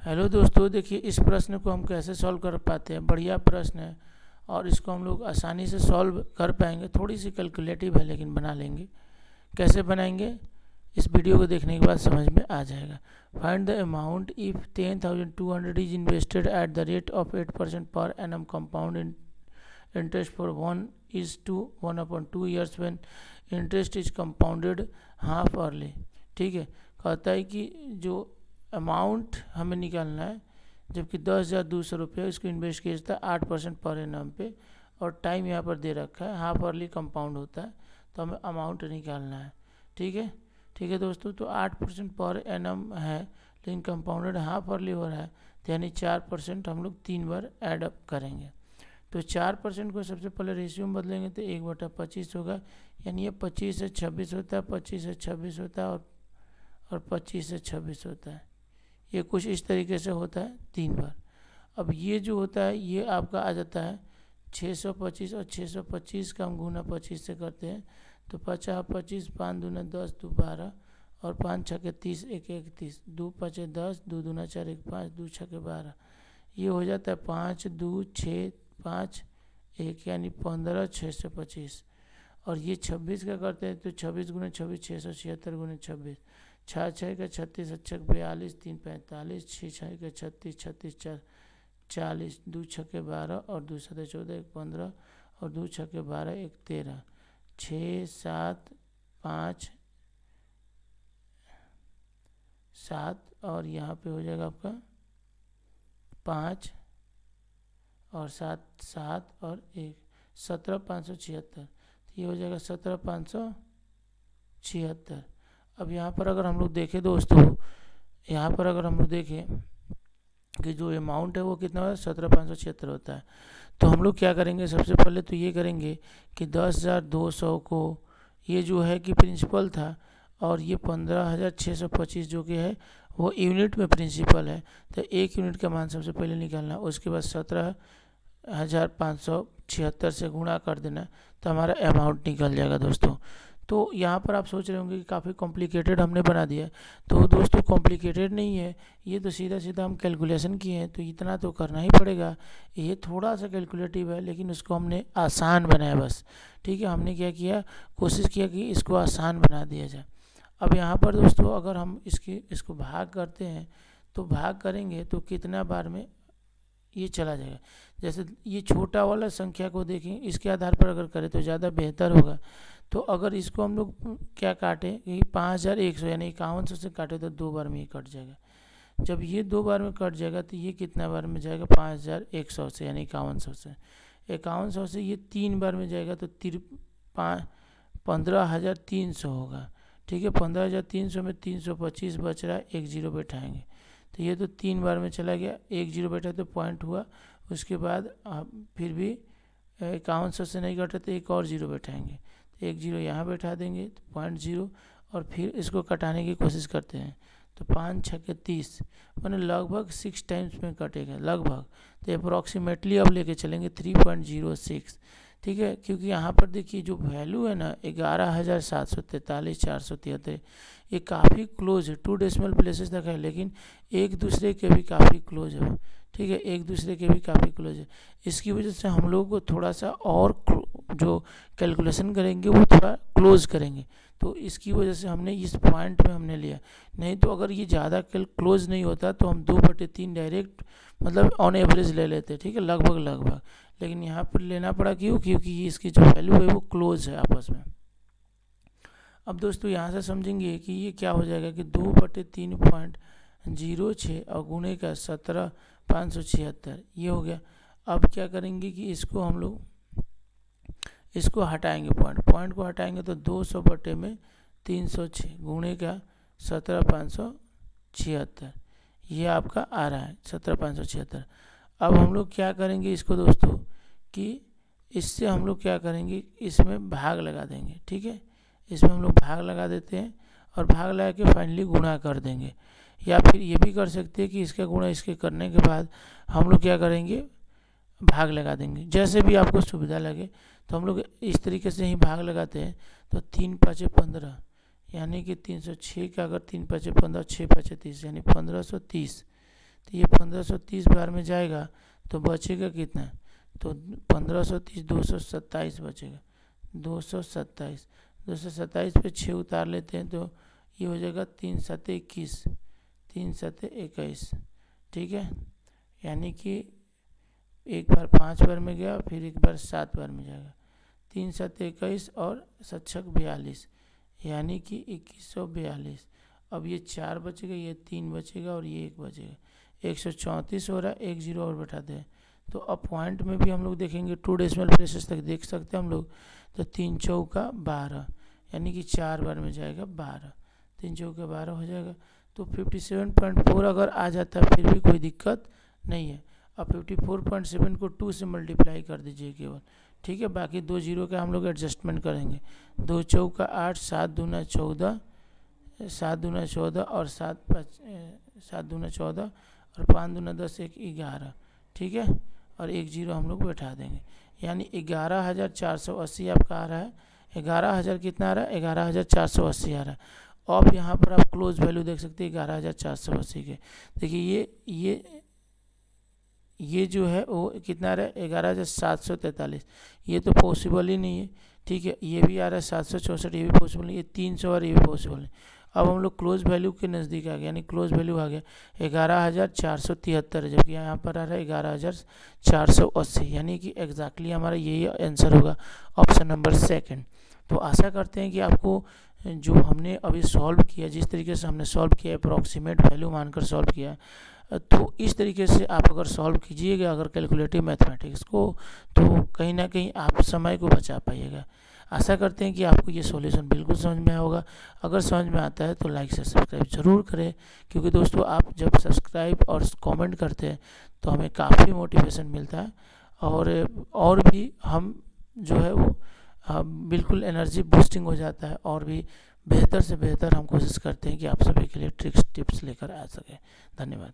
Hello दोस्तों, देखिए इस प्रश्न को हम कैसे सॉल्व कर पाते हैं। बढ़िया प्रश्न है और इसको हम लोग आसानी से सॉल्व कर पाएंगे। थोड़ी सी कैलकुलेटिव है लेकिन बना लेंगे। कैसे बनाएंगे इस वीडियो को देखने के बाद समझ में आ जाएगा। Find the amount if 10,200 is invested at the rate of 8% per annum compound interest for 1:1 years when interest is compounded half early. ठीक है, कहता है कि जो अमाउंट हमें निकालना है, जबकि 10,200 रुपये इसको इन्वेस्ट किया जाता है 8% पर एनम पे, और टाइम यहाँ पर दे रखा है, हाफ अर्ली कंपाउंड होता है, तो हमें अमाउंट निकालना है। ठीक है दोस्तों, तो 8% पर एनम है लेकिन कंपाउंडेड हाफ अर्ली हो रहा है, तो यानी 4% हम लोग 3 बार ऐड अप करेंगे। तो 4% को सबसे पहले रेशियो में बदलेंगे तो 1/25 होगा, यानी ये 25 से 26 होता है, 25 से 26 होता है और 25 से 26 होता है। ये कुछ इस तरीके से होता है 3 बार। अब ये जो होता है ये आपका आ जाता है 625, और 625 का हम गुना 25 से करते हैं तो 50 25, 5 दूना 10, 2 12, और 5 छके 30, 1 1 30, 2 5 10, 2 दूना 4, 1 5, 2 छके 12। ये हो जाता है 5 2 6 5 1, यानी 15 625। और ये 26 का करते हैं तो 26 गुना 26 676 गुना 26, 6 6 का 36, अच्छे 42, 3 45, 6 6 का 36, 36 4 40, 2 छके 12, और 2 7 14, 1 15, और 2 छके 12, 1 13, 6 7 5 7, और यहाँ पे हो जाएगा आपका 5 और 7 7 और 1 17,576। ये हो जाएगा 17,576। अब यहाँ पर अगर हम लोग देखें दोस्तों, यहाँ पर अगर हम लोग देखें कि जो अमाउंट है वो कितना होता है 17,576 होता है, तो हम लोग क्या करेंगे, सबसे पहले तो ये करेंगे कि 10,200 को ये जो है कि प्रिंसिपल था, और ये 15,625 जो कि है वो यूनिट में प्रिंसिपल है, तो 1 यूनिट का मान सबसे पहले निकालना। उसके बाद 17,576 से गुणा कर देना, तो हमारा अमाउंट निकल जाएगा दोस्तों। तो यहाँ पर आप सोच रहे होंगे कि काफ़ी कॉम्प्लिकेटेड हमने बना दिया, तो दोस्तों कॉम्प्लिकेटेड नहीं है, ये तो सीधा सीधा हम कैलकुलेशन किए हैं, तो इतना तो करना ही पड़ेगा। ये थोड़ा सा कैलकुलेटिव है लेकिन उसको हमने आसान बनाया बस। ठीक है, हमने क्या किया, कोशिश किया कि इसको आसान बना दिया जाए। अब यहाँ पर दोस्तों अगर हम इसको भाग करते हैं, तो भाग करेंगे तो कितना बार में ये चला जाएगा। जैसे ये छोटा वाला संख्या को देखें, इसके आधार पर अगर करें तो ज़्यादा बेहतर होगा। तो अगर इसको हम लोग क्या काटें कि 5,100 यानी 5100 से काटे तो 2 बार में ये कट जाएगा। जब ये 2 बार में कट जाएगा तो ये कितना बार में जाएगा, 5,100 से यानी 5100 से। 5100 से ये 3 बार में जाएगा तो 15,300 होगा। ठीक है, 15,300 में 325 बच रहा है, 1 0 बैठाएंगे तो ये तो 3 बार में चला गया, 1 0 बैठा तो पॉइंट हुआ। उसके बाद फिर भी 5100 से नहीं कटे तो एक और 0 बैठाएंगे, तो 1 0 यहाँ बैठा देंगे तो 0.0, और फिर इसको कटाने की कोशिश करते हैं तो 5 छके 30, मैंने लगभग 6 टाइम्स में कटेगा लगभग, तो अप्रॉक्सीमेटली अब लेके चलेंगे 3.06। ठीक है, क्योंकि यहाँ पर देखिए जो वैल्यू है ना 11,743 473, ये काफ़ी क्लोज है, 2 डेसिमल प्लेसेस तक है लेकिन एक दूसरे के भी काफ़ी क्लोज है। ठीक है, एक दूसरे के भी काफ़ी क्लोज है। इसकी वजह से हम लोग को थोड़ा सा और जो कैलकुलेशन करेंगे वो थोड़ा क्लोज करेंगे, तो इसकी वजह से हमने इस पॉइंट में हमने लिया। नहीं तो अगर ये ज़्यादा क्लोज नहीं होता तो हम 2/3 डायरेक्ट मतलब ऑन एवरेज ले लेते। ठीक है, लगभग, लेकिन यहाँ पर लेना पड़ा क्योंकि इसकी जो वैल्यू है वो क्लोज है आपस में। अब दोस्तों यहाँ से समझेंगे कि ये क्या हो जाएगा कि 2/3.06 और गुणे का 17,576 ये हो गया। अब क्या करेंगे कि इसको हम लोग इसको हटाएंगे, पॉइंट को हटाएंगे तो 200/306 गुणे का 17,576 ये आपका आ रहा है 17,576। अब हम लोग क्या करेंगे इसको दोस्तों कि इससे हम लोग क्या करेंगे, इसमें भाग लगा देंगे। ठीक है, इसमें हम लोग भाग लगा देते हैं और भाग लगा के फाइनली गुणा कर देंगे, या फिर ये भी कर सकते हैं कि इसका गुणा इसके करने के बाद हम लोग क्या करेंगे, भाग लगा देंगे। जैसे भी आपको सुविधा लगे, तो हम लोग इस तरीके से ही भाग लगाते हैं। तो 3 5 15 यानी कि 306 का अगर 3 5 15, 6 5 30 यानी 1530, तो ये 1530 बार में जाएगा तो बचेगा कितना, तो 1530 227 बचेगा, 227 पे 6 उतार लेते हैं तो ये हो जाएगा 3 सते 21, 3 सते 21, ठीक है। यानी कि एक बार 5 बार में गया, फिर एक बार 7 बार में जाएगा, 3 सते 21 और 7 42, यानी कि 2142। अब ये 4 बचेगा, ये 3 बचेगा और ये 1 बचेगा, 134 हो रहा है, 1 जीरो और बैठाते हैं। तो अब पॉइंट में भी हम लोग देखेंगे 2 डेसिमल प्लेसेस तक देख सकते हैं हम लोग। तो 3 चौका 12, यानी कि 4 बार में जाएगा 12, 3 चौका 12 हो जाएगा। तो 57.4 अगर आ जाता है फिर भी कोई दिक्कत नहीं है। अब 54.7 को 2 से मल्टीप्लाई कर दीजिए केवल, ठीक है। बाकी 2 जीरो का हम लोग एडजस्टमेंट करेंगे। 2 चौका 8, 7 दूना 14, 7 दूना 14 और 7 दूना 14 और 5 दूना 10, 1 11, ठीक है। और 1 जीरो हम लोग बैठा देंगे, यानी 11,480 आपका आ रहा है। 11,000 कितना आ रहा है, 11,480 आ रहा है। अब यहाँ पर आप क्लोज वैल्यू देख सकते हैं 11,480 के। देखिए ये जो है वो कितना आ रहा है, 11,743, ये तो पॉसिबल ही नहीं है, ठीक है। ये भी आ रहा है 764, ये भी पॉसिबल नहीं, ये 300 और ये भी पॉसिबल नहीं। अब हम लोग क्लोज वैल्यू के नज़दीक आ गए, यानी क्लोज वैल्यू आ गया 11,473, जबकि यहाँ पर आ रहा है 11,480, यानी कि एग्जैक्टली हमारा यही आंसर होगा, ऑप्शन नंबर सेकंड। तो आशा करते हैं कि आपको जो हमने अभी सॉल्व किया, जिस तरीके से हमने सॉल्व किया, अप्रॉक्सीमेट वैल्यू मानकर सॉल्व किया, तो इस तरीके से आप अगर सॉल्व कीजिएगा अगर कैलकुलेटिव मैथमेटिक्स को, तो कहीं ना कहीं आप समय को बचा पाइएगा। आशा करते हैं कि आपको ये सॉल्यूशन बिल्कुल समझ में आया होगा। अगर समझ में आता है तो लाइक से सब्सक्राइब ज़रूर करें, क्योंकि दोस्तों आप जब सब्सक्राइब और कमेंट करते हैं तो हमें काफ़ी मोटिवेशन मिलता है, और भी हम जो है वो बिल्कुल एनर्जी बूस्टिंग हो जाता है, और भी बेहतर से बेहतर हम कोशिश करते हैं कि आप सभी के लिए ट्रिक्स टिप्स लेकर आ सकें। धन्यवाद।